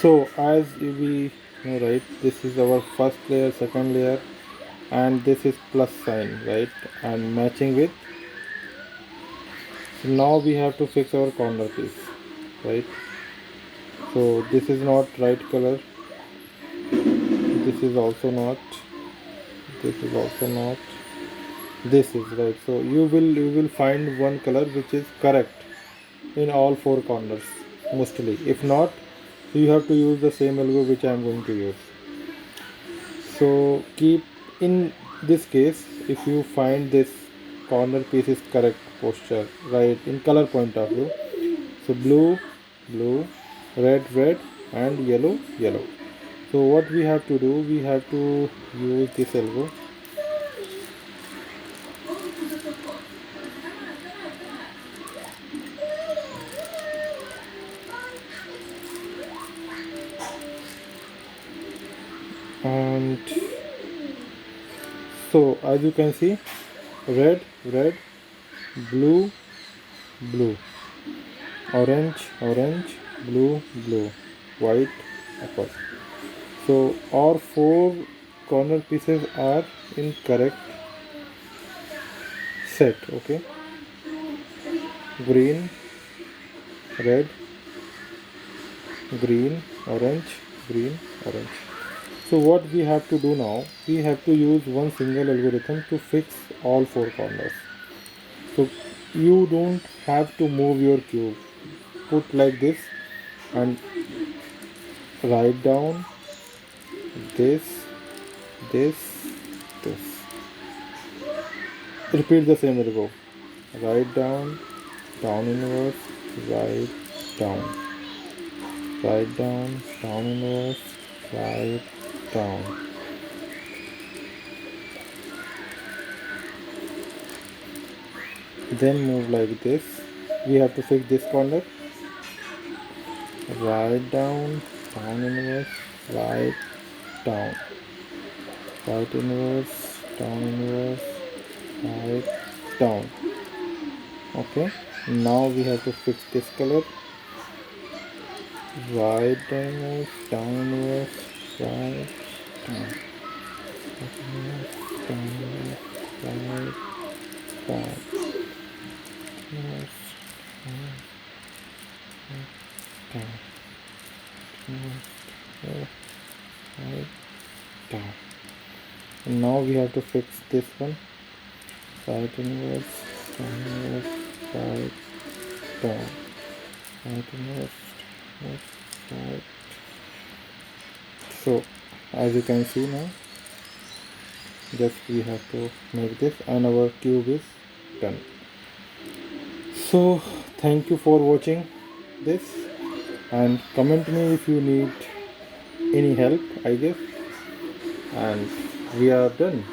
So as we know, right, this is our first layer, second layer, and this is plus sign, right, and matching with. So now we have to fix our corner piece, right. So this is not right color, this is also not, this is also not, this is right. So you will find one color which is correct in all four corners mostly. If not, you have to use the same algo which I am going to use. So keep in this case, if you find this corner piece is correct posture, right, in color point of view. So blue, blue, red, and yellow. So what we have to do, we have to use this algo and so as you can see, red, blue, blue, orange, blue, white, apple. So our four corner pieces are in correct set. Okay, green, red, green, green, orange. So what we have to do now, we have to use one single algorithm to fix all four corners. So you don't have to move your cube. Put like this and write down this, this, this. Repeat the same algo. Write down, down inverse, write down, write down inverse, write down. Then move like this. We have to fix this corner. Write down inverse, write down, right inverse, down inverse, right down. Okay, now we have to fix this color. Right inverse, down inverse, right down, right inverse, down inverse, right down, inverse, down, inverse, right down. And now we have to fix this one. Right inverse, down inverse, right down, right inverse, right. So as you can see now, just we have to make this and our cube is done. So thank you for watching this and comment me if you need any help, I guess, and we are done.